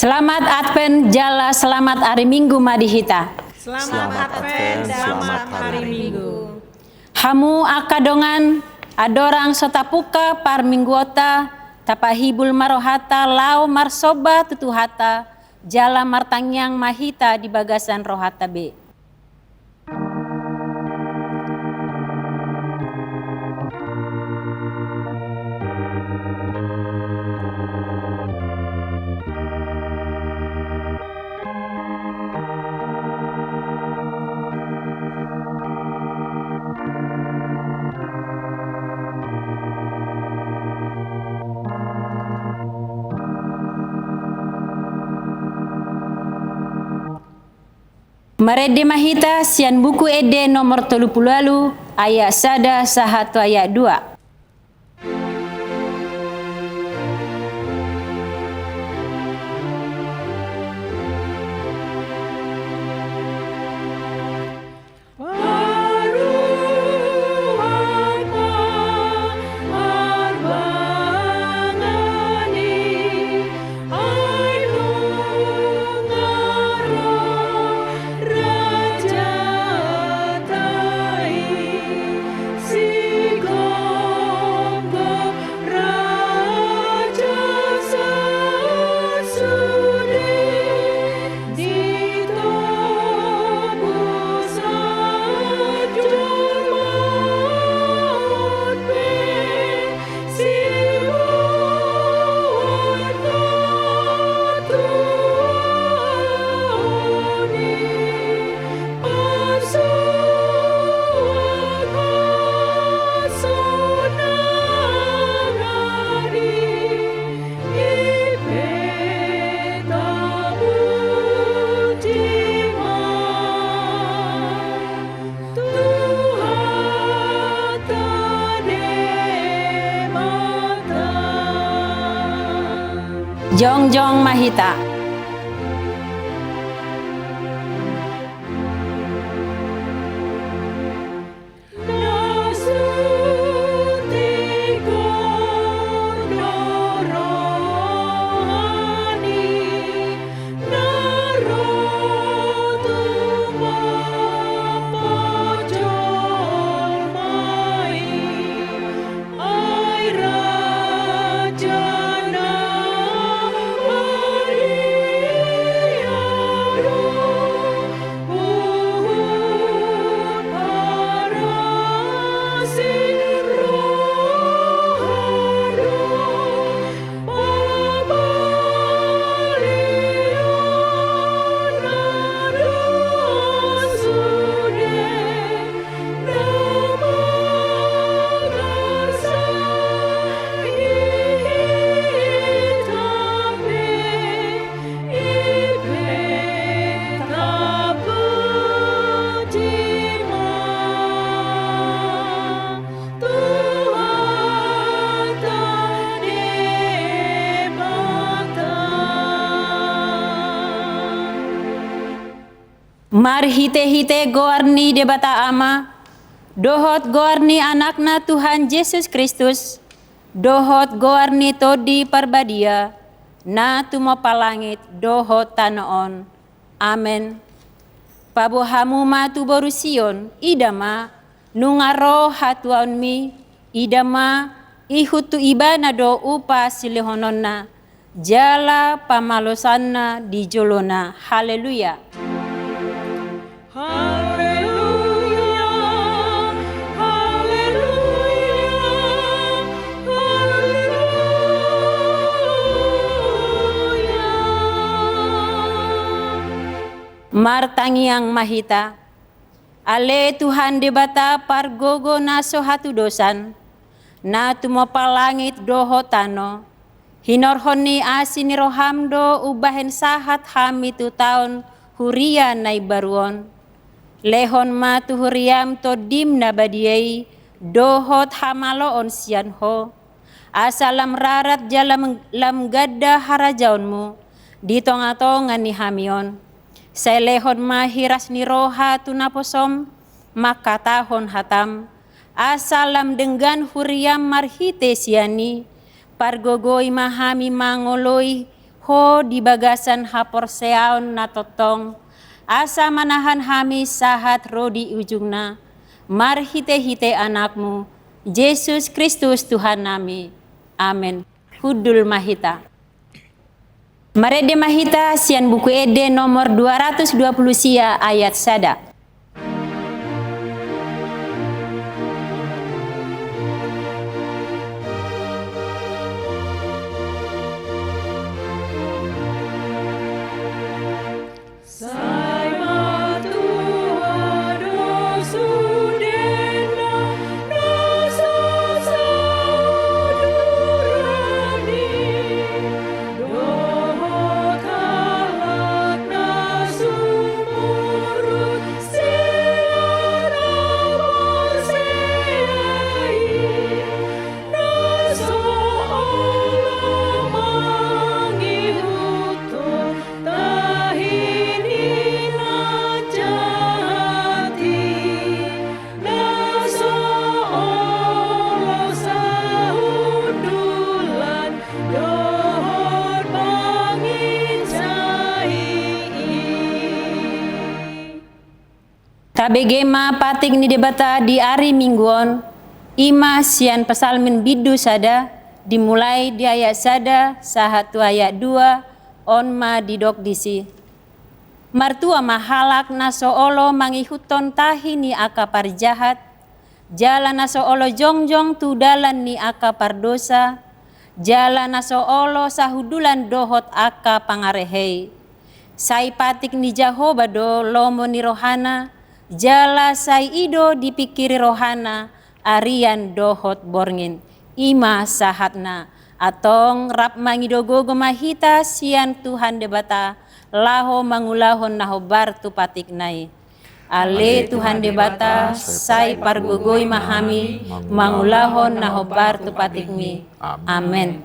Selamat Advent Jala, selamat hari Minggu Madihita. Selamat Advent, selamat hari Minggu. Hamu akadongan adorang sotapuka par mingguota tapahibul marohata lau marsoba tutuhata jala martangyang mahita di bagasan rohata be. Marede mahita sian buku ede nomor 30 ayat sada sahatu ayat 2. Jongjong mahita. Mar hite-hite goarni debata ama, dohot goarni anakna Tuhan Yesus Kristus, dohot goarni todi parbadia, na tumo palangit dohot tanoon. Amen. Pabohamu matu borusion, idama, nungaro hatuan mi, idama, ihutu ibana do upa silihononna, jala pamalosanna di jolona. Haleluya. Haleluya, haleluya, haleluya. Martangyang mahita, ale Tuhan debata pargogo naso hatu dosan, na tumopalangit dohotano, hinorhoni asini rohamdo ubahen sahat hamitu taon huria nai baruon. Lehon matu huriam to dim na badiyai, dohot hamaloon sian ho. Asalam rarat jalam lam gadda harajaunmu, ditongatongan ni hamion. Say lehon mahiras ni roha tunaposom, maka tahon hatam. Asalam denggan huriam marhite siani, pargogoi mahami mangoloi, ho di bagasan hapor seaon na totong, asa manahan hami sahat ro di ujungna, marhite-hite anakmu, Yesus Kristus Tuhan nami. Amin. Hudul Mahita. Marede Mahita sian buku Ede nomor 220 sia ayat sada. Tabegema patik ni debata di hari mingguon, ima sian pesalmin bidu sada, dimulai di ayat sada, sahatu ayat 2, onma didok disi. Martua mahalak naso olo mangihuton tahini aka parjahat, jalan naso olo jongjong tu dalan ni aka pardosa, jalan naso olo sahudulan dohot aka pangarehei. Sai patik ni Jahoba do lomo ni rohana, jala sai ido dipikiri rohana, arian dohot borngin, ima sahatna, atong rap mangidogogo mahita sian Tuhan debata, laho mangulahon naho bartu patik nai. Ale Tuhan debata, sai pargogoi mahami, mangulahon naho bartu patikmi. Amen.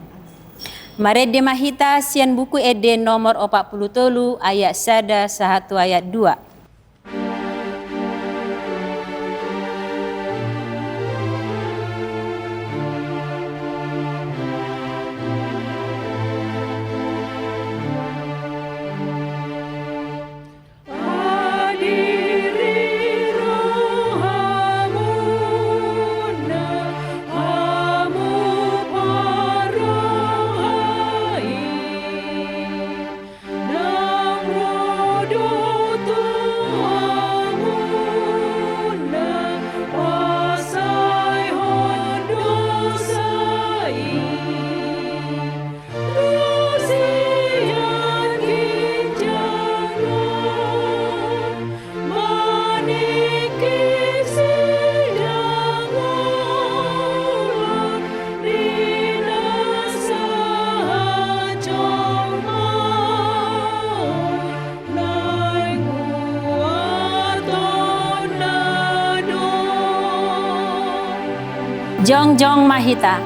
Marede mahita sian buku Ede nomor 43 ayat sada sahatu ayat 2. Jongjong Mahita.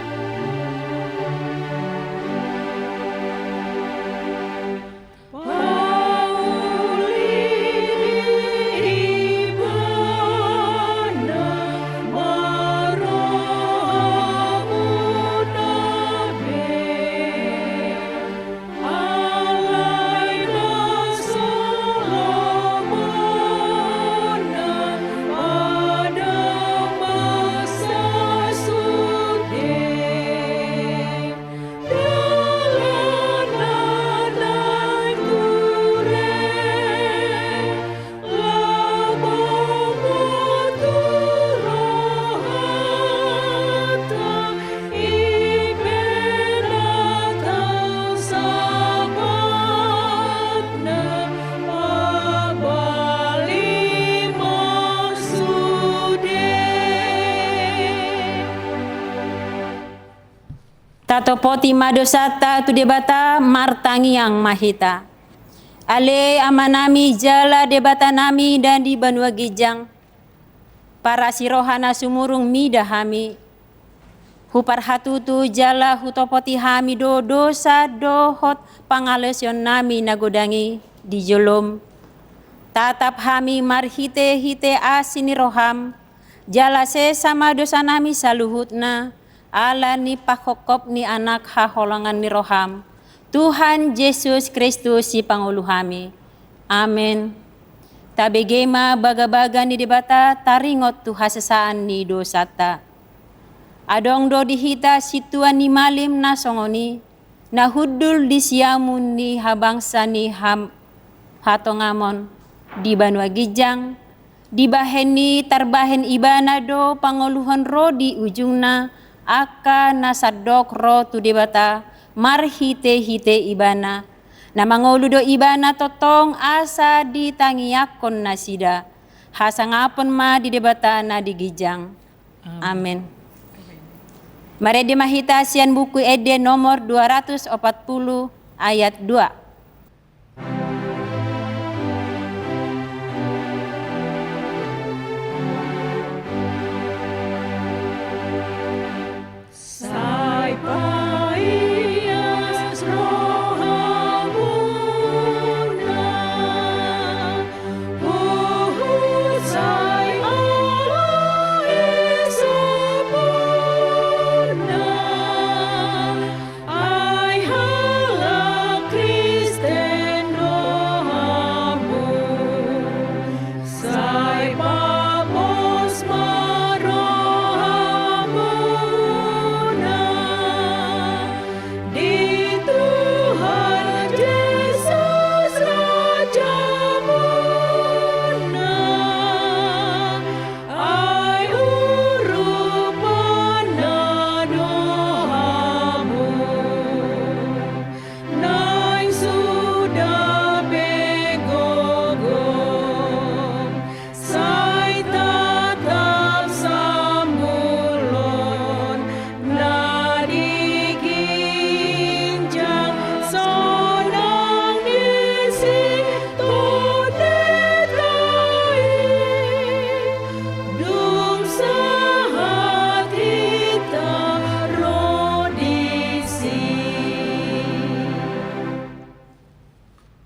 Tato poti madosata tu debata martangi yang mahita. Ale amanami jala debata nami dan di Banua Gijang. Para sirohana sumurung midahami. Hupar hatutu jala hutopoti hami do dosa dohot pangalesion nami nagodangi di jolom. Tatap hami marhite hite asini roham. Jala sesama dosa nami saluhutna. Ala ni pakokop ni anak haholangan ni roham, Tuhan Yesus Kristus si Pangulo kami. Amen. Tabegema baga-baga ni debata taringot tu hasasaan ni dosata. Adong do dihita situan ni malim na songoni, na hudul di siamun ni habangsa ni hatongamon, di Banua Gijang, di baheni tarbahen ibana do panguluhan ro di ujungna, aka nasadok ro tu debata, marhite-hite ibana, na mangoludo ibana totong asa ditangiyakon na sida, hasangapon ma di debata na di Gijang. Amen. Mari dimahita sian buku ede nomor 240 ayat 2.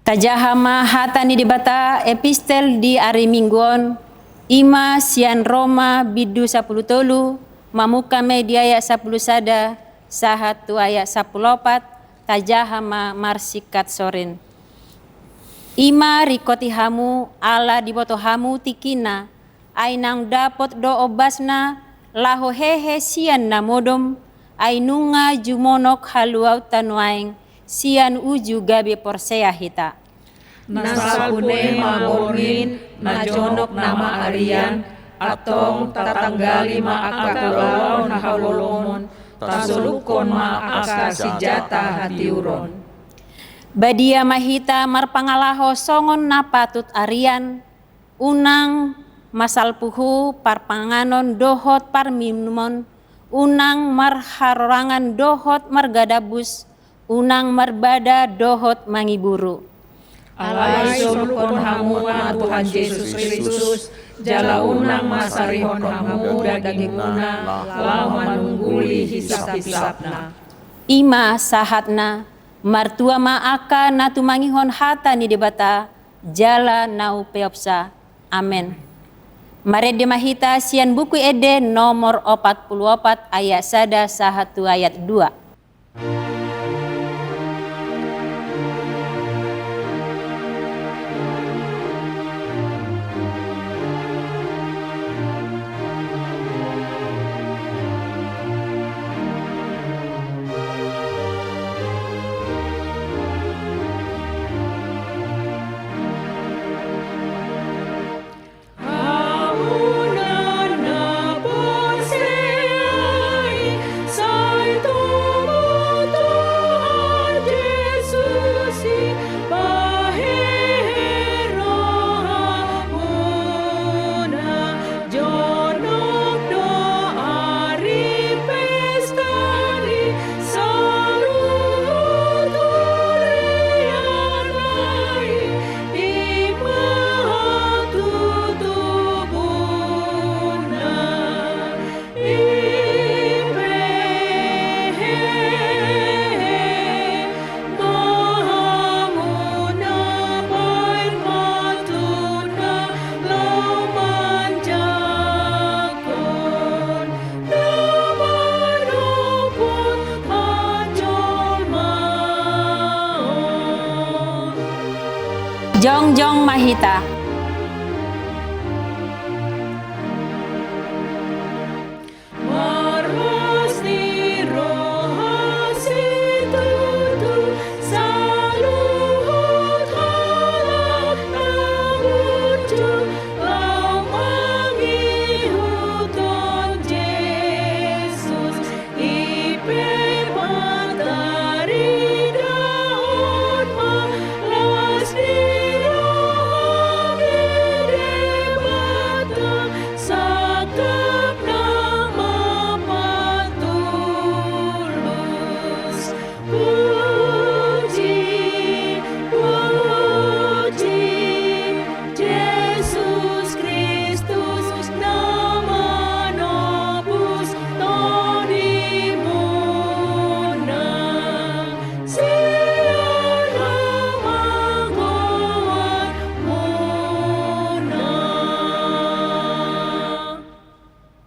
Tajahama hata ni debata epistel di ari mingguon, ima sian Roma bidu 10 tolu, mamukame di ayat 10 sada, sahat tu ayat 14, tajahama marsikat soren. Ima rikoti hamu, ala diboto hamu tikina, ainang dapot do obasna, laho hehe sian namodom, ainunga jumonok haluau tanuaing, sian uju gabe porsea hita. Nasakune magorngin na jonok nama arian atong tatanggali maakakulaw na hawolomon tasulukon maaka sijata hatiuron. Badia mahita marpangalaho songon na patut arian, unang masalpuhu parpanganon dohot parminumon, unang marharorangan dohot margadabus, unang marbada dohot mangiburu. Alay sulukon hamu na Tuhan Yesus Kristus, jala unang masarihon hamu daging una, lau manungguli hisap-hisapna. Ima sahatna, martua maaka na tumangihon hata ni debata, jala nau peopsa. Amen. Mari dimahita sian buku ede nomor 44 ayat sada sahatu ayat 2. Amunan na porsei, sai tu Jongjong Mahita.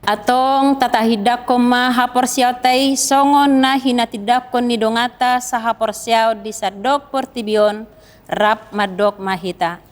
Atong tatahidakon mahaporsiautay songon na hinatidakon ni dongata sa haporsiaw di sadok portibion rap madok mahita.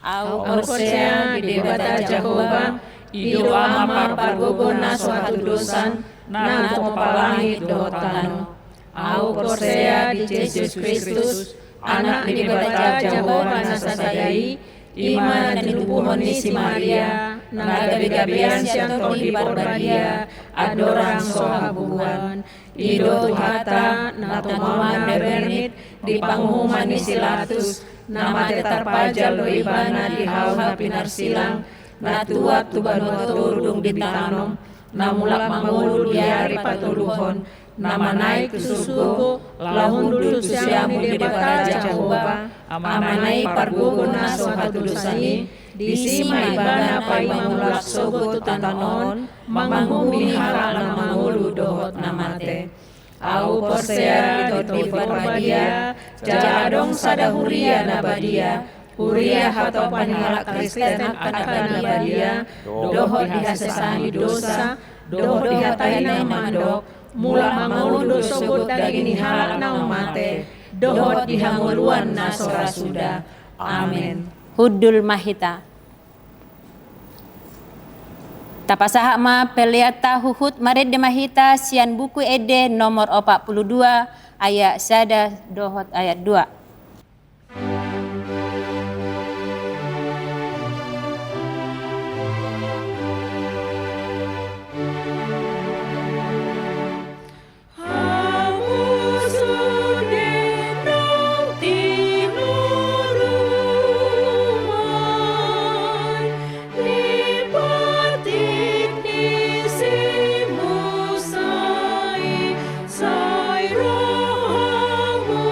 Au porsia di debata Jehovah, ido ama pargogo na suatu dosan, na palangit dohotano. Au porsia di Yesus Kristus, anak di debata Jehovah na sasayai, iman dan tubuhon ni si Maria, nagabi-gabian siyang di parbadia, adorang sohabuan, ido tuhata, na tumaman bernit, di panghuman ni Silatus, na matetarpajal do ibana di hawha pinarsilang, na tuat tubanot turudung ditanom, na mulak mangulu diari patuluhon, na manay kususugo, lahun dulu siyamu di debata Jehovah, amanay pargugo na sohatudusani, di sima ibana pay mangulak sogo tutanon, mangungumi halak na mangulu dohot na mate. Au porsea di parbadia, jadong sadahuria na badia, huria hato panhalak Kristen anak na badia, dohot dihasesani dosa, dohot dihatai na mandok, mula mangulu sogot daging halak na mate, dohot dihanguluan na sorasuda. Amin. Hudul Mahita. Tapasaha ma peliata huhut mared de mahita sian buku ede nomor 42 ayat sada dohot ayat 2. Sai rohamu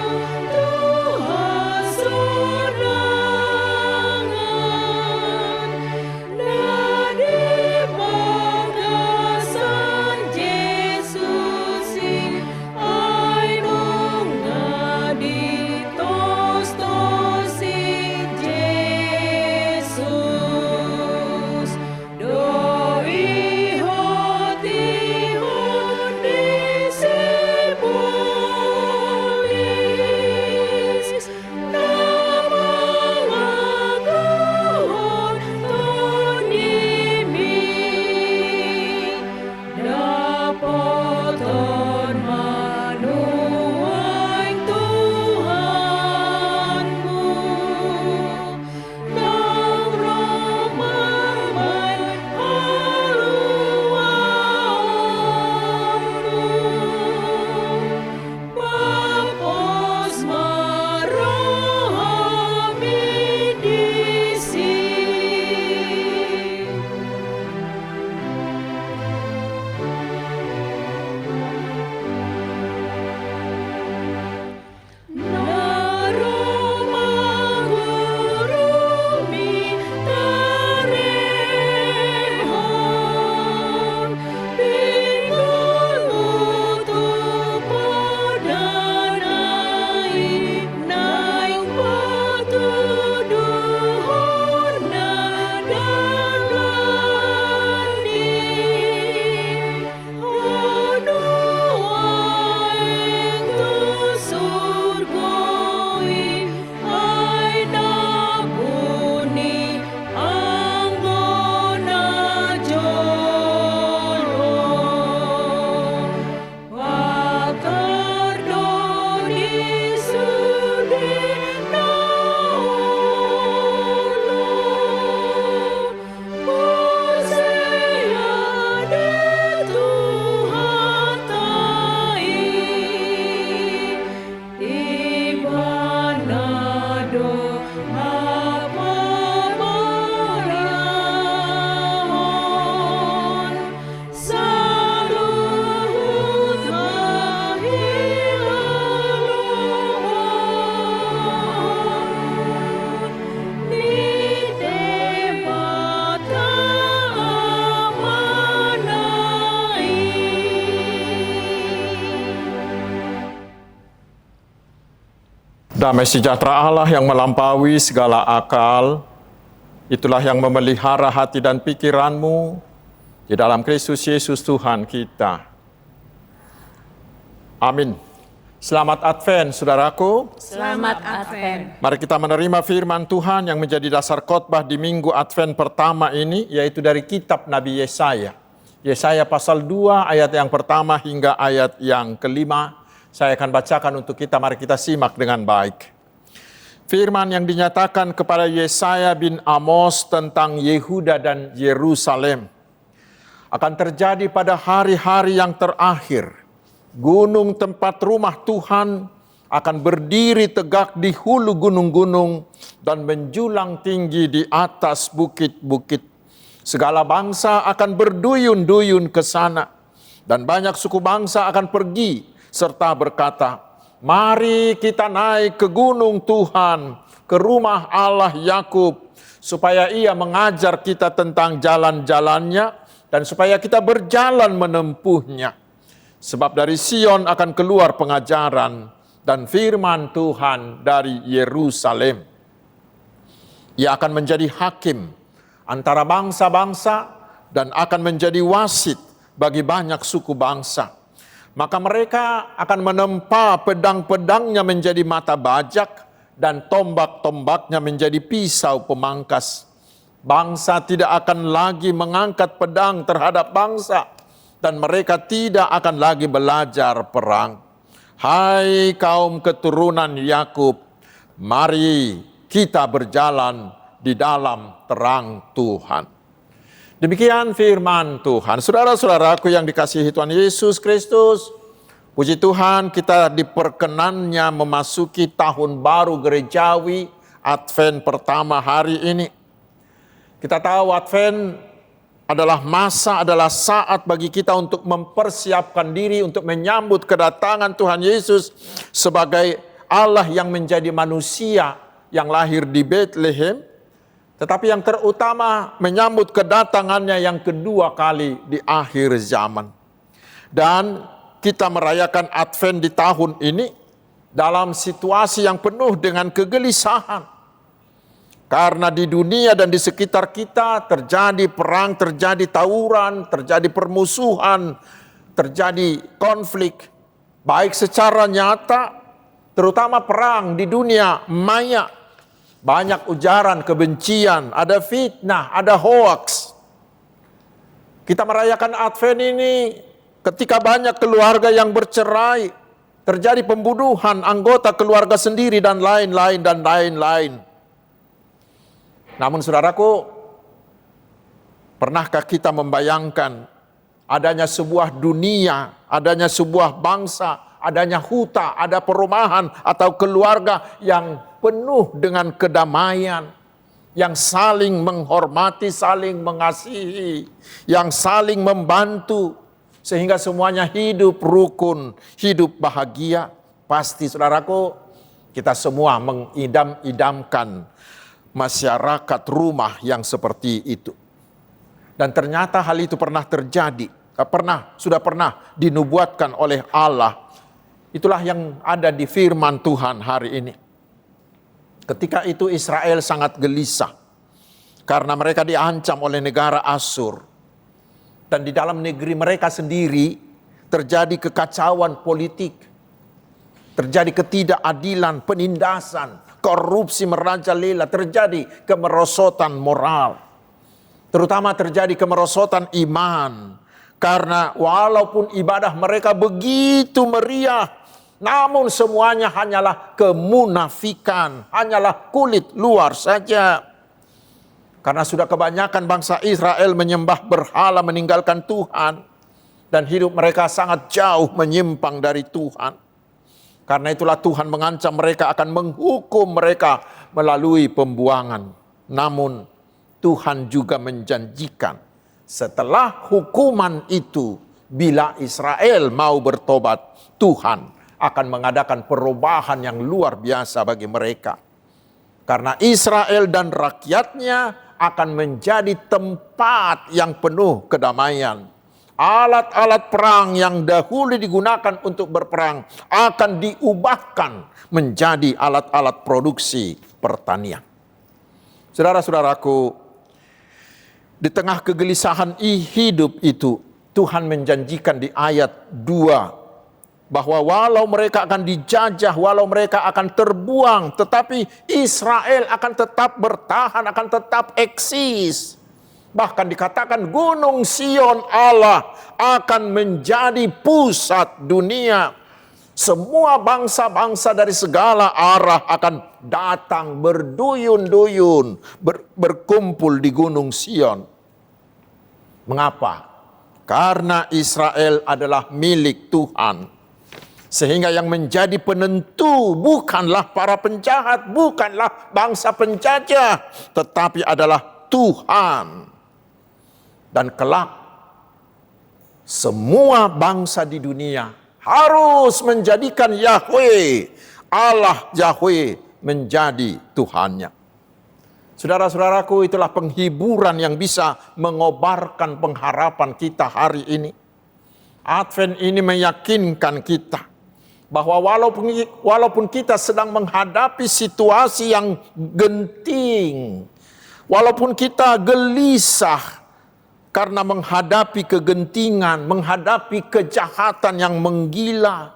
Damai sejahtera Allah yang melampaui segala akal, itulah yang memelihara hati dan pikiranmu di dalam Kristus Yesus Tuhan kita. Amin. Selamat Advent, saudaraku. Selamat Advent. Mari kita menerima firman Tuhan yang menjadi dasar khotbah di minggu Advent pertama ini, yaitu dari kitab Nabi Yesaya. Yesaya pasal 2 ayat yang pertama hingga ayat yang kelima. Saya akan bacakan untuk kita, mari kita simak dengan baik. Firman yang dinyatakan kepada Yesaya bin Amos tentang Yehuda dan Yerusalem akan terjadi pada hari-hari yang terakhir. Gunung tempat rumah Tuhan akan berdiri tegak di hulu gunung-gunung dan menjulang tinggi di atas bukit-bukit. Segala bangsa akan berduyun-duyun ke sana, dan banyak suku bangsa akan pergi serta berkata, "Mari kita naik ke gunung Tuhan, ke rumah Allah Yakub, supaya Ia mengajar kita tentang jalan-jalannya dan supaya kita berjalan menempuhnya. Sebab dari Sion akan keluar pengajaran dan firman Tuhan dari Yerusalem. Ia akan menjadi hakim antara bangsa-bangsa dan akan menjadi wasit bagi banyak suku bangsa. Maka mereka akan menempa pedang-pedangnya menjadi mata bajak dan tombak-tombaknya menjadi pisau pemangkas. Bangsa tidak akan lagi mengangkat pedang terhadap bangsa, dan mereka tidak akan lagi belajar perang. Hai kaum keturunan Yakub, mari kita berjalan di dalam terang Tuhan." Demikian firman Tuhan. Saudara-saudaraku yang dikasihi Tuhan Yesus Kristus, puji Tuhan kita diperkenannya memasuki tahun baru gerejawi Advent pertama hari ini. Kita tahu Advent adalah saat bagi kita untuk mempersiapkan diri untuk menyambut kedatangan Tuhan Yesus sebagai Allah yang menjadi manusia yang lahir di Bethlehem, tetapi yang terutama menyambut kedatangannya yang kedua kali di akhir zaman. Dan kita merayakan Advent di tahun ini dalam situasi yang penuh dengan kegelisahan. Karena di dunia dan di sekitar kita terjadi perang, terjadi tawuran, terjadi permusuhan, terjadi konflik. Baik secara nyata, terutama perang di dunia maya. Banyak ujaran kebencian, ada fitnah, ada hoaks. Kita merayakan Advent ini ketika banyak keluarga yang bercerai, terjadi pembunuhan anggota keluarga sendiri dan lain-lain. Namun saudaraku, pernahkah kita membayangkan adanya sebuah dunia, adanya sebuah bangsa, adanya huta, ada perumahan atau keluarga yang penuh dengan kedamaian, yang saling menghormati, saling mengasihi, yang saling membantu, sehingga semuanya hidup rukun, hidup bahagia? Pasti saudaraku, kita semua mengidam-idamkan masyarakat rumah yang seperti itu. Dan ternyata hal itu pernah terjadi, sudah pernah dinubuatkan oleh Allah. Itulah yang ada di firman Tuhan hari ini. Ketika itu Israel sangat gelisah karena mereka diancam oleh negara Asyur. Dan di dalam negeri mereka sendiri terjadi kekacauan politik, terjadi ketidakadilan, penindasan, korupsi merajalela, terjadi kemerosotan moral. Terutama terjadi kemerosotan iman. Karena walaupun ibadah mereka begitu meriah, namun semuanya hanyalah kemunafikan, hanyalah kulit luar saja. Karena sudah kebanyakan bangsa Israel menyembah berhala, meninggalkan Tuhan, dan hidup mereka sangat jauh menyimpang dari Tuhan. Karena itulah Tuhan mengancam mereka akan menghukum mereka melalui pembuangan. Namun Tuhan juga menjanjikan setelah hukuman itu, bila Israel mau bertobat, Tuhan akan mengadakan perubahan yang luar biasa bagi mereka. Karena Israel dan rakyatnya akan menjadi tempat yang penuh kedamaian. Alat-alat perang yang dahulu digunakan untuk berperang akan diubahkan menjadi alat-alat produksi pertanian. Saudara-saudaraku, di tengah kegelisahan hidup itu, Tuhan menjanjikan di ayat 2 bahwa walau mereka akan dijajah, walau mereka akan terbuang, tetapi Israel akan tetap bertahan, akan tetap eksis. Bahkan dikatakan Gunung Sion Allah akan menjadi pusat dunia. Semua bangsa-bangsa dari segala arah akan datang berduyun-duyun, berkumpul di Gunung Sion. Mengapa? Karena Israel adalah milik Tuhan. Sehingga yang menjadi penentu bukanlah para penjahat, bukanlah bangsa penjajah, tetapi adalah Tuhan. Dan kelak semua bangsa di dunia harus menjadikan Yahweh, Allah Yahweh menjadi Tuhannya. Saudara-saudaraku, itulah penghiburan yang bisa mengobarkan pengharapan kita hari ini. Advent ini meyakinkan kita bahwa walaupun kita sedang menghadapi situasi yang genting, walaupun kita gelisah karena menghadapi kegentingan, menghadapi kejahatan yang menggila.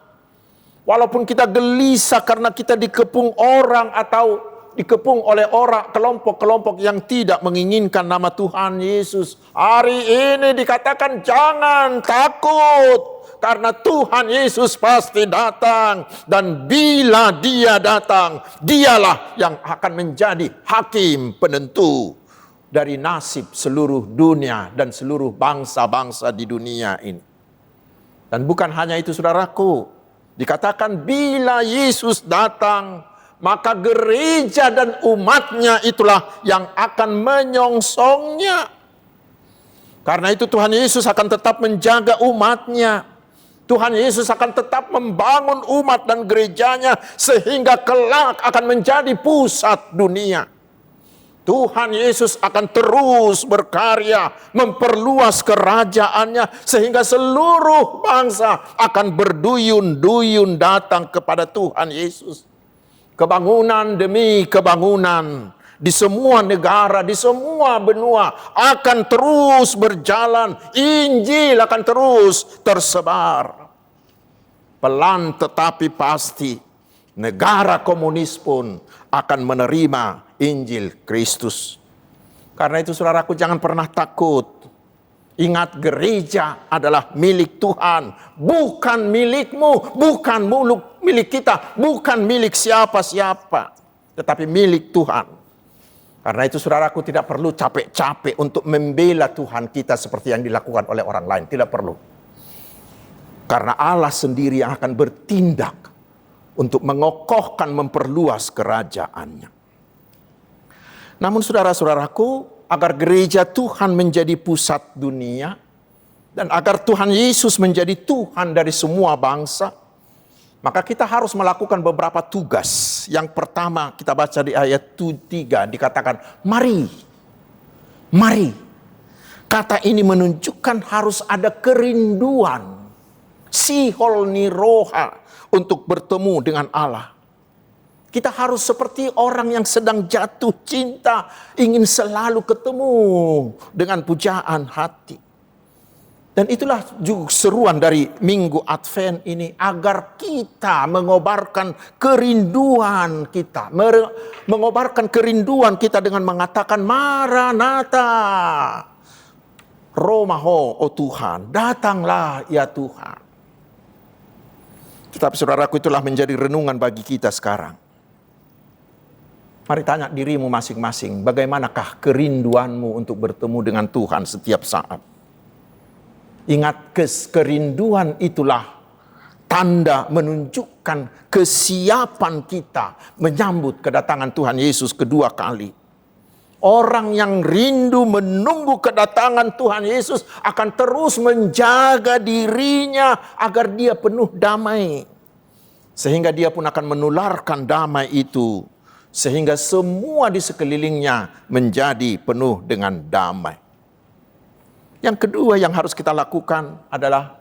Walaupun kita gelisah karena kita dikepung orang atau dikepung oleh orang, kelompok-kelompok yang tidak menginginkan nama Tuhan Yesus. Hari ini dikatakan jangan takut, karena Tuhan Yesus pasti datang. Dan bila Dia datang, Dialah yang akan menjadi hakim penentu dari nasib seluruh dunia dan seluruh bangsa-bangsa di dunia ini. Dan bukan hanya itu, saudaraku, dikatakan bila Yesus datang, maka gereja dan umatnya itulah yang akan menyongsongnya. Karena itu Tuhan Yesus akan tetap menjaga umatnya. Tuhan Yesus akan tetap membangun umat dan gerejanya sehingga kelak akan menjadi pusat dunia. Tuhan Yesus akan terus berkarya, memperluas kerajaannya sehingga seluruh bangsa akan berduyun-duyun datang kepada Tuhan Yesus. Kebangunan demi kebangunan di semua negara, di semua benua akan terus berjalan. Injil akan terus tersebar. Pelan tetapi pasti negara komunis pun akan menerima Injil Kristus. Karena itu saudaraku, jangan pernah takut. Ingat, gereja adalah milik Tuhan, bukan milikmu, bukan milik kita, bukan milik siapa-siapa, tetapi milik Tuhan. Karena itu saudaraku, tidak perlu capek-capek untuk membela Tuhan kita seperti yang dilakukan oleh orang lain, tidak perlu. Karena Allah sendiri yang akan bertindak untuk mengokohkan, memperluas kerajaannya. Namun saudara-saudaraku, agar gereja Tuhan menjadi pusat dunia, dan agar Tuhan Yesus menjadi Tuhan dari semua bangsa, maka kita harus melakukan beberapa tugas. Yang pertama kita baca di ayat 3, dikatakan, mari. Mari. Kata ini menunjukkan harus ada kerinduan, sihol niroha, untuk bertemu dengan Allah. Kita harus seperti orang yang sedang jatuh cinta, ingin selalu ketemu dengan pujaan hati. Dan itulah juga seruan dari Minggu Advent ini, agar kita mengobarkan kerinduan kita. Mengobarkan kerinduan kita dengan mengatakan, Maranatha, Romaho, oh Tuhan, datanglah ya Tuhan. Tetapi saudaraku, itulah menjadi renungan bagi kita sekarang. Mari tanya dirimu masing-masing, bagaimanakah kerinduanmu untuk bertemu dengan Tuhan setiap saat? Ingat, kerinduan itulah tanda menunjukkan kesiapan kita menyambut kedatangan Tuhan Yesus kedua kali. Orang yang rindu menunggu kedatangan Tuhan Yesus akan terus menjaga dirinya agar dia penuh damai. Sehingga dia pun akan menularkan damai itu. Sehingga semua di sekelilingnya menjadi penuh dengan damai. Yang kedua yang harus kita lakukan adalah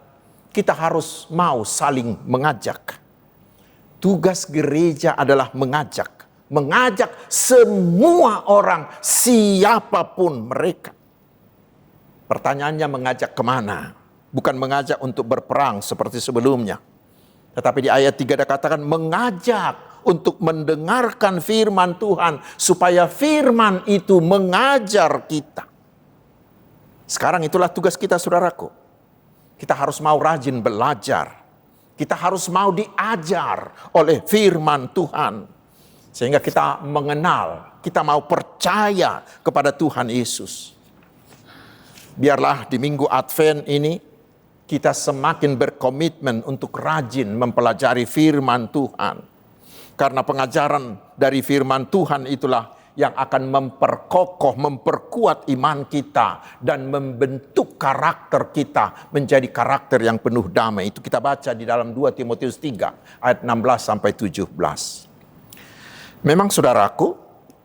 kita harus mau saling mengajak. Tugas gereja adalah mengajak. Mengajak semua orang, siapapun mereka. Pertanyaannya mengajak kemana? Bukan mengajak untuk berperang seperti sebelumnya. Tetapi di ayat 3 dikatakan mengajak untuk mendengarkan firman Tuhan. Supaya firman itu mengajar kita. Sekarang itulah tugas kita, saudaraku. Kita harus mau rajin belajar. Kita harus mau diajar oleh firman Tuhan. Sehingga kita mengenal, kita mau percaya kepada Tuhan Yesus. Biarlah di minggu Advent ini kita semakin berkomitmen untuk rajin mempelajari firman Tuhan. Karena pengajaran dari firman Tuhan itulah yang akan memperkokoh, memperkuat iman kita dan membentuk karakter kita menjadi karakter yang penuh damai. Itu kita baca di dalam 2 Timotius 3 ayat 16 sampai 17. Memang saudaraku,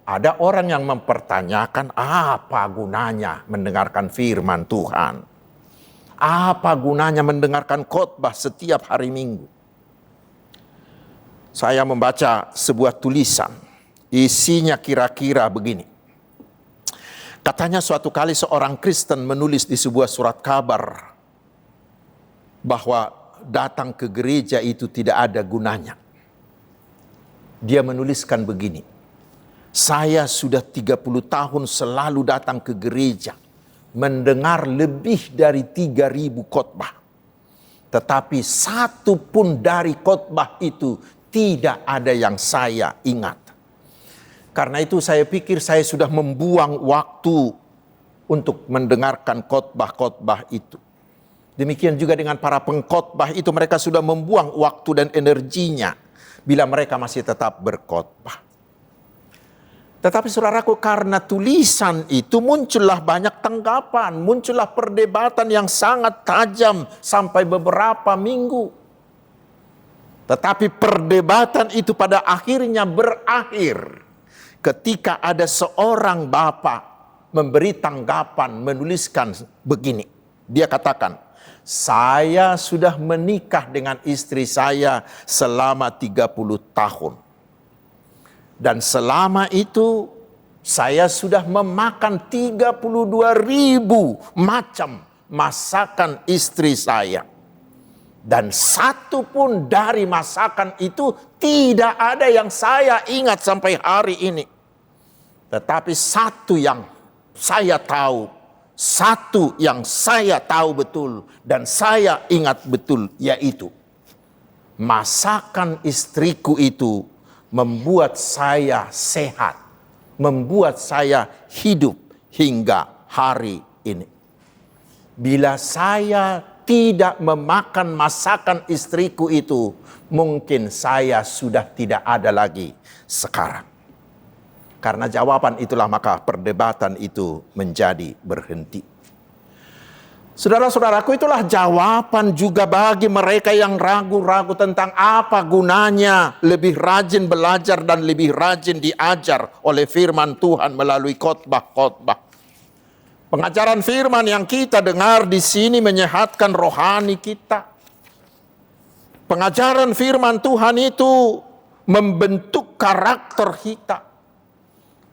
ada orang yang mempertanyakan apa gunanya mendengarkan firman Tuhan. Apa gunanya mendengarkan khotbah setiap hari Minggu? Saya membaca sebuah tulisan. Isinya kira-kira begini. Katanya suatu kali seorang Kristen menulis di sebuah surat kabar bahwa datang ke gereja itu tidak ada gunanya. Dia menuliskan begini. Saya sudah 30 tahun selalu datang ke gereja, mendengar lebih dari 3.000 khotbah. Tetapi satu pun dari khotbah itu tidak ada yang saya ingat. Karena itu saya pikir saya sudah membuang waktu untuk mendengarkan khotbah-khotbah itu. Demikian juga dengan para pengkhotbah itu, mereka sudah membuang waktu dan energinya bila mereka masih tetap berkhotbah. Tetapi saudaraku, karena tulisan itu muncullah banyak tanggapan, muncullah perdebatan yang sangat tajam sampai beberapa minggu. Tetapi perdebatan itu pada akhirnya berakhir ketika ada seorang bapak memberi tanggapan, menuliskan begini. Dia katakan, saya sudah menikah dengan istri saya selama 30 tahun. Dan selama itu saya sudah memakan 32.000 macam masakan istri saya. Dan satu pun dari masakan itu tidak ada yang saya ingat sampai hari ini. Tetapi satu yang saya tahu betul dan saya ingat betul, yaitu masakan istriku itu membuat saya sehat, membuat saya hidup hingga hari ini. Bila saya tidak memakan masakan istriku itu, mungkin saya sudah tidak ada lagi sekarang. Karena jawaban itulah maka perdebatan itu menjadi berhenti. Saudara-saudaraku, itulah jawaban juga bagi mereka yang ragu-ragu tentang apa gunanya lebih rajin belajar dan lebih rajin diajar oleh firman Tuhan melalui khotbah-khotbah. Pengajaran firman yang kita dengar di sini menyehatkan rohani kita. Pengajaran firman Tuhan itu membentuk karakter kita.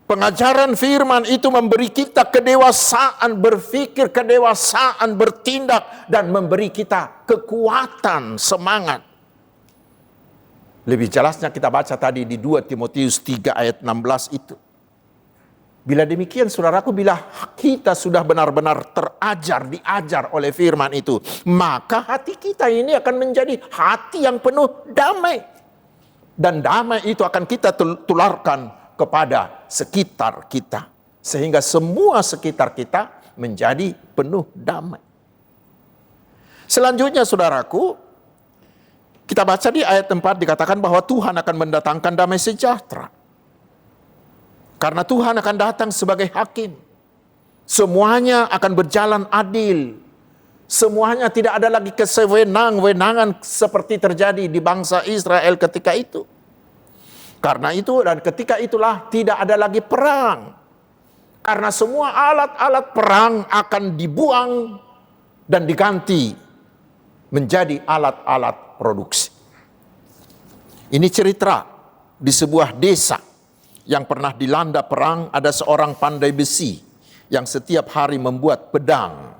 Pengajaran firman itu memberi kita kedewasaan berpikir, kedewasaan bertindak, dan memberi kita kekuatan, semangat. Lebih jelasnya kita baca tadi di 2 Timotius 3 ayat 16 itu. Bila demikian saudaraku, bila kita sudah benar-benar diajar oleh firman itu, maka hati kita ini akan menjadi hati yang penuh damai. Dan damai itu akan kita tularkan kepada sekitar kita. Sehingga semua sekitar kita menjadi penuh damai. Selanjutnya saudaraku, kita baca di ayat 4 dikatakan bahwa Tuhan akan mendatangkan damai sejahtera. Karena Tuhan akan datang sebagai hakim. Semuanya akan berjalan adil. Semuanya tidak ada lagi kesewenang-wenangan seperti terjadi di bangsa Israel ketika itu. Karena itu dan ketika itulah tidak ada lagi perang. Karena semua alat-alat perang akan dibuang dan diganti menjadi alat-alat produksi. Ini cerita di sebuah desa yang pernah dilanda perang. Ada seorang pandai besi yang setiap hari membuat pedang.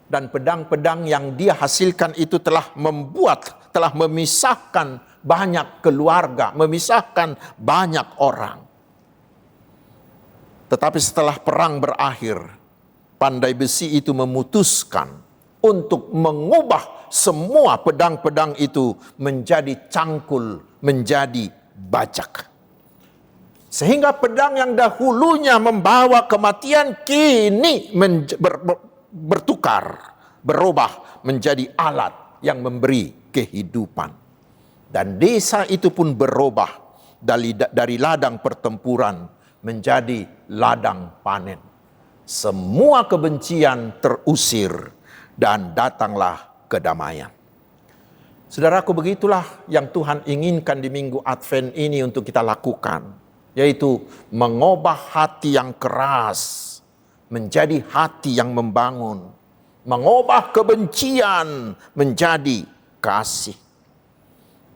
Dan pedang-pedang yang dia hasilkan itu telah memisahkan banyak keluarga, memisahkan banyak orang. Tetapi setelah perang berakhir, pandai besi itu memutuskan untuk mengubah semua pedang-pedang itu menjadi cangkul, menjadi bajak. Sehingga pedang yang dahulunya membawa kematian kini berubah menjadi alat yang memberi kehidupan. Dan desa itu pun berubah dari ladang pertempuran menjadi ladang panen. Semua kebencian terusir dan datanglah kedamaian. Saudaraku, begitulah yang Tuhan inginkan di minggu Advent ini untuk kita lakukan, yaitu mengubah hati yang keras menjadi hati yang membangun, mengubah kebencian menjadi kasih.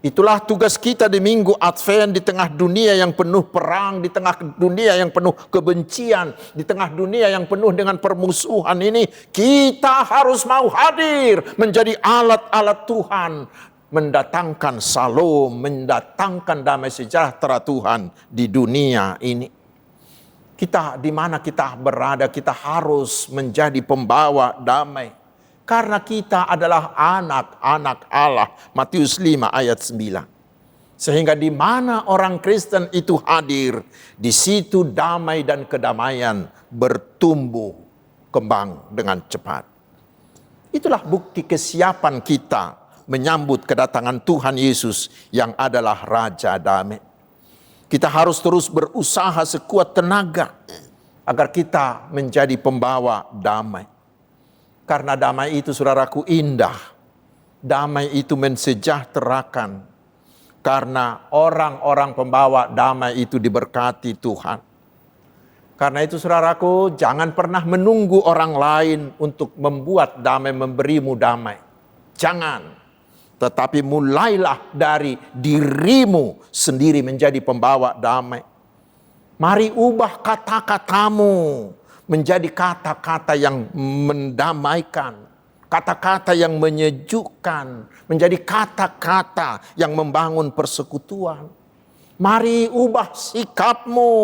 Itulah tugas kita di minggu Advent, di tengah dunia yang penuh perang, di tengah dunia yang penuh kebencian, di tengah dunia yang penuh dengan permusuhan ini. Kita harus mau hadir menjadi alat-alat Tuhan, mendatangkan salom, mendatangkan damai sejahtera Tuhan di dunia ini. Kita di mana kita berada, kita harus menjadi pembawa damai. Karena kita adalah anak-anak Allah. Matius 5 ayat 9. Sehingga di mana orang Kristen itu hadir, di situ damai dan kedamaian bertumbuh kembang dengan cepat. Itulah bukti kesiapan kita menyambut kedatangan Tuhan Yesus yang adalah Raja Damai. Kita harus terus berusaha sekuat tenaga agar kita menjadi pembawa damai. Karena damai itu, saudaraku, indah. Damai itu mensejahterakan. Karena orang-orang pembawa damai itu diberkati Tuhan. Karena itu, saudaraku, jangan pernah menunggu orang lain untuk membuat damai, memberimu damai. Jangan. Tetapi mulailah dari dirimu sendiri menjadi pembawa damai. Mari ubah kata-katamu menjadi kata-kata yang mendamaikan, kata-kata yang menyejukkan, menjadi kata-kata yang membangun persekutuan. Mari ubah sikapmu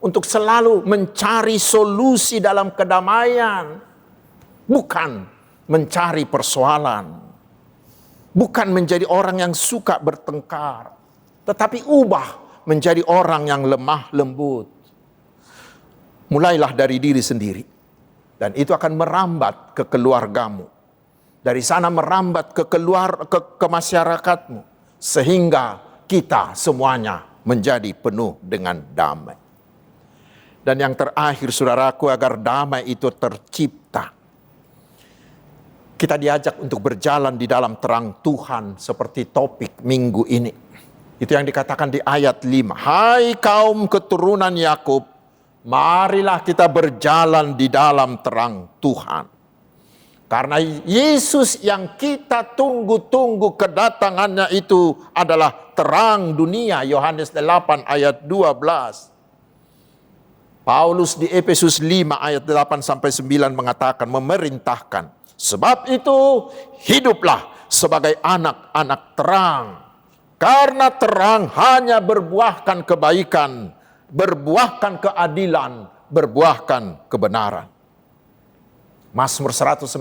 untuk selalu mencari solusi dalam kedamaian, bukan mencari persoalan. Bukan menjadi orang yang suka bertengkar, tetapi ubah menjadi orang yang lemah lembut. Mulailah dari diri sendiri. Dan itu akan merambat ke keluargamu. Dari sana merambat ke masyarakatmu. Sehingga kita semuanya menjadi penuh dengan damai. Dan yang terakhir, saudaraku, agar damai itu tercipta, kita diajak untuk berjalan di dalam terang Tuhan seperti topik minggu ini. Itu yang dikatakan di ayat 5. Hai kaum keturunan Yakub, marilah kita berjalan di dalam terang Tuhan. Karena Yesus yang kita tunggu-tunggu kedatangannya itu adalah terang dunia. Yohanes 8 ayat 12. Paulus di Efesus 5 ayat 8 sampai 9 mengatakan, memerintahkan. Sebab itu hiduplah sebagai anak-anak terang. Karena terang hanya berbuahkan kebaikan, berbuahkan keadilan, berbuahkan kebenaran. Mazmur 119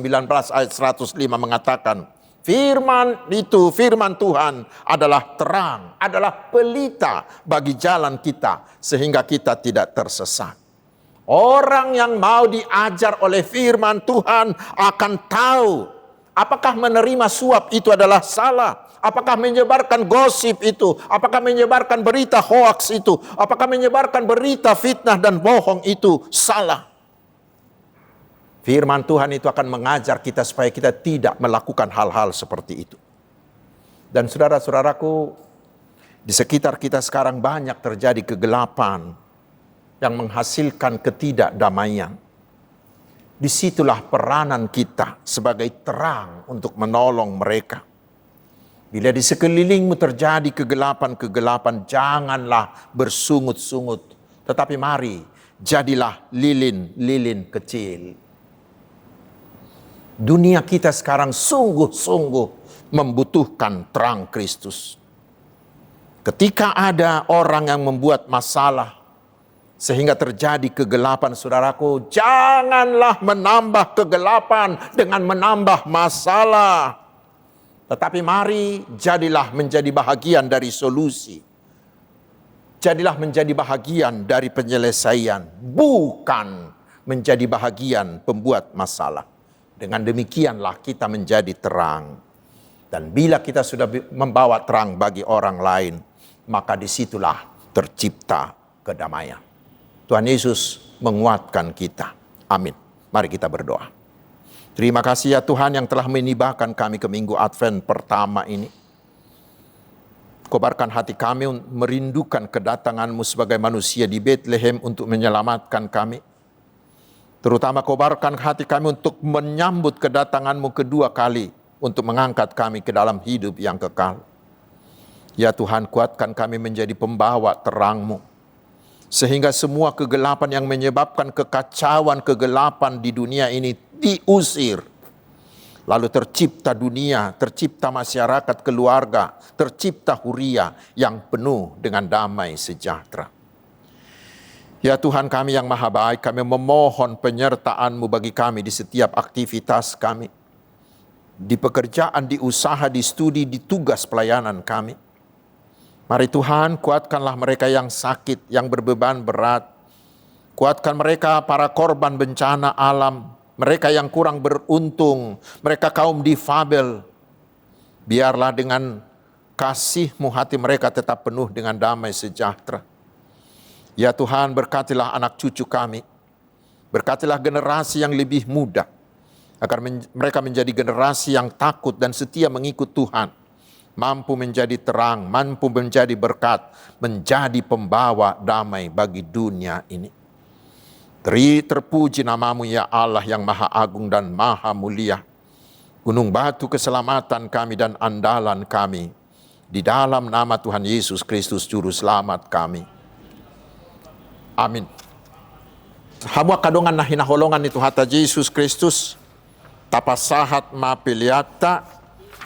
ayat 105 mengatakan, firman Tuhan adalah terang, adalah pelita bagi jalan kita, sehingga kita tidak tersesat. Orang yang mau diajar oleh firman Tuhan akan tahu apakah menerima suap itu adalah salah. Apakah menyebarkan gosip itu, apakah menyebarkan berita hoaks itu, apakah menyebarkan berita fitnah dan bohong itu salah. Firman Tuhan itu akan mengajar kita supaya kita tidak melakukan hal-hal seperti itu. Dan saudara-saudaraku, di sekitar kita sekarang banyak terjadi kegelapan. yang menghasilkan ketidakdamaian. Disitulah peranan kita sebagai terang untuk menolong mereka. Bila di sekelilingmu terjadi kegelapan-kegelapan, janganlah bersungut-sungut. Tetapi mari, jadilah lilin-lilin kecil. Dunia kita sekarang sungguh-sungguh membutuhkan terang Kristus. Ketika ada orang yang membuat masalah, sehingga terjadi kegelapan, saudaraku, janganlah menambah kegelapan dengan menambah masalah. Tetapi mari jadilah menjadi bahagian dari solusi. Jadilah menjadi bahagian dari penyelesaian, bukan menjadi bahagian pembuat masalah. Dengan demikianlah kita menjadi terang. Dan bila kita sudah membawa terang bagi orang lain, maka disitulah tercipta kedamaian. Tuhan Yesus menguatkan kita. Amin. Mari kita berdoa. Terima kasih ya Tuhan yang telah menibahkan kami ke minggu Advent pertama ini. Kobarkan hati kami merindukan kedatangan-Mu sebagai manusia di Bethlehem untuk menyelamatkan kami. Terutama kobarkan hati kami untuk menyambut kedatangan-Mu kedua kali untuk mengangkat kami ke dalam hidup yang kekal. Ya Tuhan, kuatkan kami menjadi pembawa terang-Mu. Sehingga semua kegelapan yang menyebabkan kekacauan, kegelapan di dunia ini diusir. Lalu tercipta dunia, tercipta masyarakat, keluarga, tercipta huria yang penuh dengan damai sejahtera. Ya Tuhan kami yang maha baik, kami memohon penyertaan-Mu bagi kami di setiap aktivitas kami. Di pekerjaan, di usaha, di studi, di tugas pelayanan kami. Mari Tuhan, kuatkanlah mereka yang sakit, yang berbeban berat. Kuatkan mereka para korban bencana alam, mereka yang kurang beruntung, mereka kaum difabel. Biarlah dengan kasih-Mu hati mereka tetap penuh dengan damai sejahtera. Ya Tuhan, berkatilah anak cucu kami. Berkatilah generasi yang lebih muda, agar mereka menjadi generasi yang takut dan setia mengikut Tuhan. Mampu menjadi terang, mampu menjadi berkat, menjadi pembawa damai bagi dunia ini. Terpuji nama-Mu ya Allah yang maha agung dan maha mulia. Gunung batu keselamatan kami dan andalan kami. Di dalam nama Tuhan Yesus Kristus Juru Selamat kami. Amin. Hamua kadongan na hinaholongan ni Tuhan Yesus Kristus. Tapasahat mapiliata.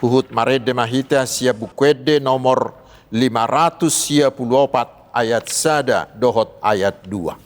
Uhud marede mahita sia bukwede nomor 514 ayat 1 dohot ayat 2.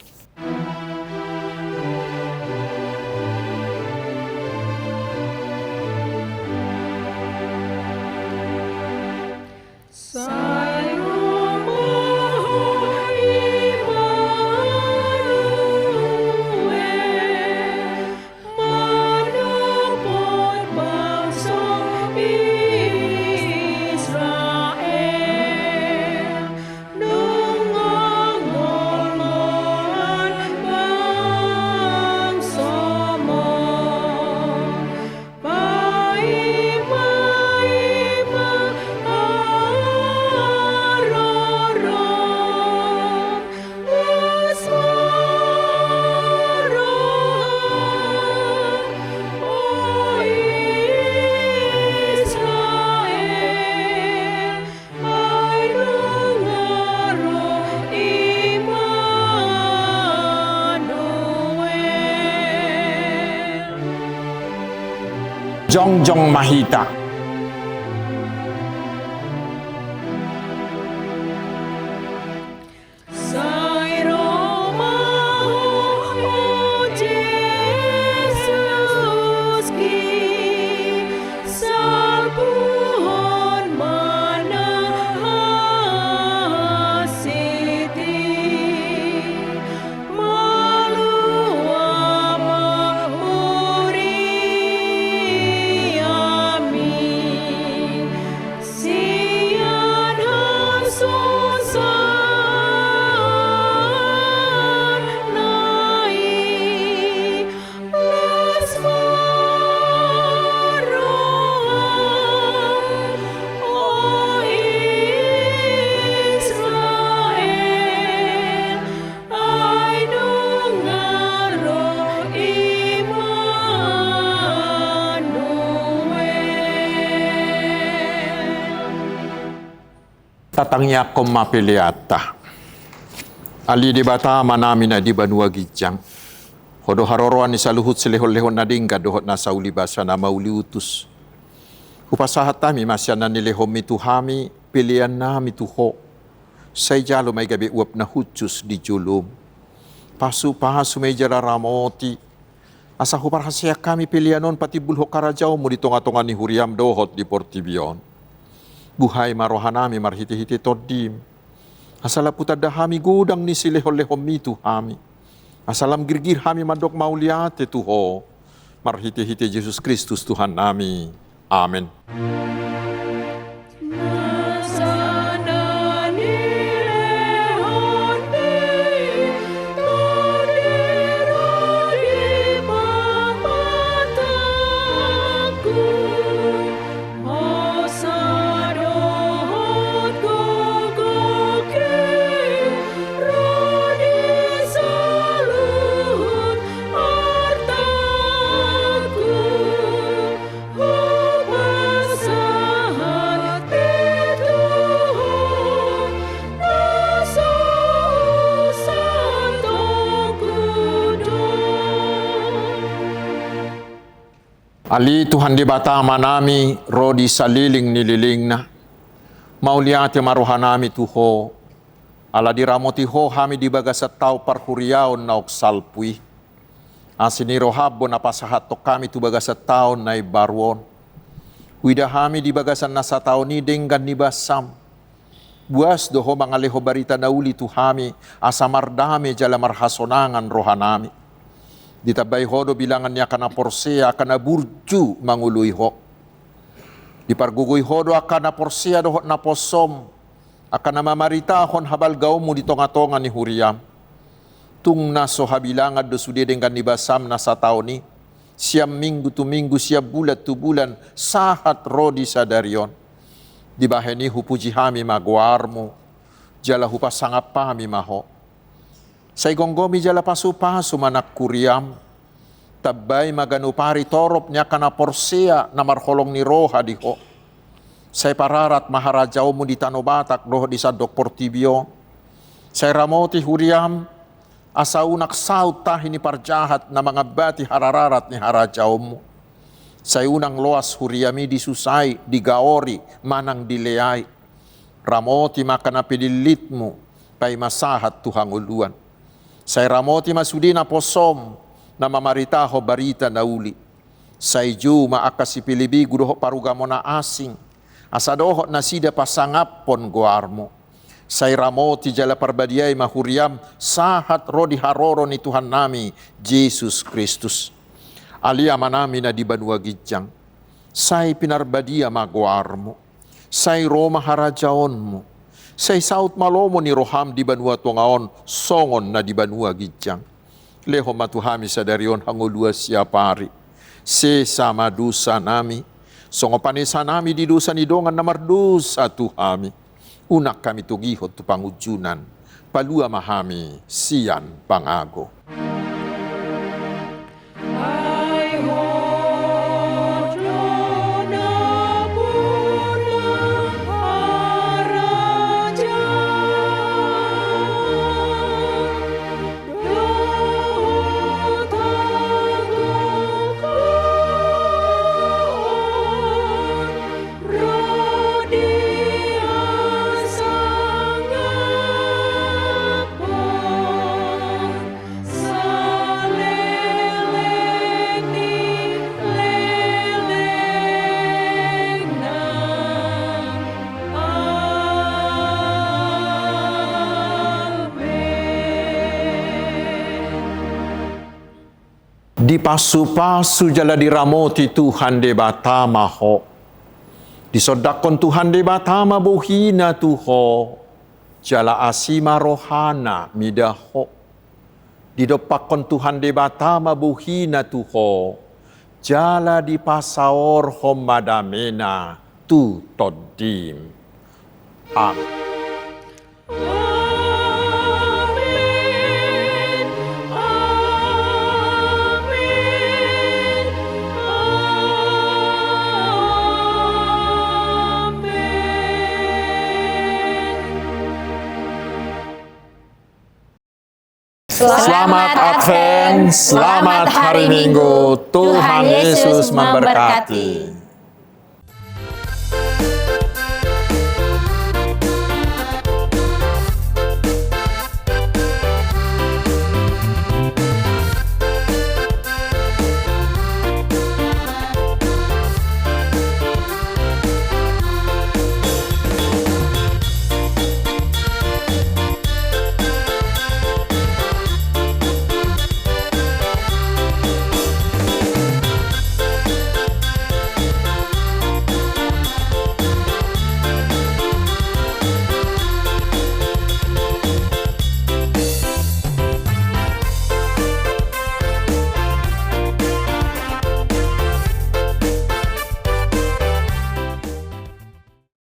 Jongjong Mahita. Amin. tatangnya kom mapiliata. Ali di bata manami na di banua gijang. Hodo haroroan ni saluhut silehon-lehon na dingga dohot na sauli basa na mauli utus. Upasahat tami masyanan ni lehom mituhami pilihan nami tuho. Say jalo may gabi uap na hutsus di julum. Pasu-pasu may jala ramoti. Asa huparhasya kami pilihanon pati bulho karajaw mo di tonga-tonga ni huriam dohot di Portibion. Buhay marohanami marhiti-hiti todim. Asala putadahami gudang ni silehon-lehom mituhami. Asalam girgir hami madok mauliate tuho. Marhiti-hiti Yesus Kristus Tuhan nami. Amin. Ali Tuhan di bata manami rodi saliling nililing na. Mauliate marohanami tuho. Ala diramoti ho hami di bagasat tau parhuriaon na oksalpui. Asiniro habo na pasahat to kami tu bagasat tau na ibarwon. Wida hami di bagasan nasa tau ni denggan ni basam. Buas doho mangaleho barita na uli tu hami asamardami jala marhasonangan rohanami. Ditabay hodo bilangan niya kana porsea kana burju mangului ho. Dipargugoy hodo akana porsea dohot na posom. Akana mamarita hon habal gaumu di tonga-tonga ni huriam. Tung naso habilangan do sude dengan ni basam na sa tao ni. Siam minggu tu minggu siap bulat tu bulan sahat rodi sadarion. Dibaheni hupuji hami magwarmu. Jala hupasangap pami maho. Say gonggomi jala pasu-pasu manak kuriam. Tabay maganupari torop niya kana porsea na marholong ni roha diho. Say pararat maharajaw mo di tanobatak doho di Sadok Portibio. Say ramoti huriam asaunak saut tahi ni parjahat na mga bati harararat ni harajaw mo. Say unang loas huriami di susay, di gaori, manang dileay. Ramoti makana pililit mo pay masahat tuhang uluan. Say ramoti masudi na posom na mamaritaho barita na uli. Say ju maakasi pilibigu doho parugamo na asing. Asadoho na sida pasangap pon guarmo. Say ramoti jala parbadiay mahuriam sahat rodi haroro ni Tuhan nami Jesus Kristus. Alia manami na di banua gijang. Say pinarbadia maguarmo. Say Roma harajaon mo. Say saut malomo ni roham di banua tongaon songon na di banua gijang. Leho matuhami sa darion hangulua siapari. Se sama dusa nami. Songo panesa nami di dusa ni dongan na mardusa tuhami. Unak kami tugihot tu pangujunan. Palua mahami siyan pangago. Di pasu-pasu jala diramoti Tuhan de batama ho. Disodakon Tuhan de batama bohina tuho. Jala asima rohana midaho. Didopakon Tuhan de batama bohina tuho. Jala di pasaor homadamena tu todim. Amin. Selamat Advent, selamat hari Minggu. Tuhan Yesus memberkati.